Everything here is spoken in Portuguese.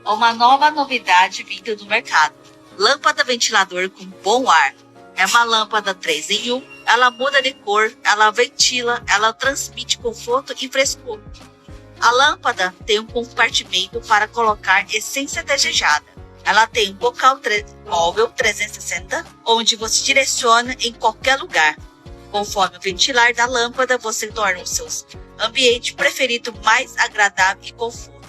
Uma nova novidade vinda do mercado. Lâmpada ventilador com bom ar. É uma lâmpada 3 em 1. Ela muda de cor, ela ventila, ela transmite conforto e frescor. A lâmpada tem um compartimento para colocar essência desejada. Ela tem um bocal móvel 360, onde você direciona em qualquer lugar. Conforme o ventilar da lâmpada, você torna o seu ambiente preferido mais agradável e conforto.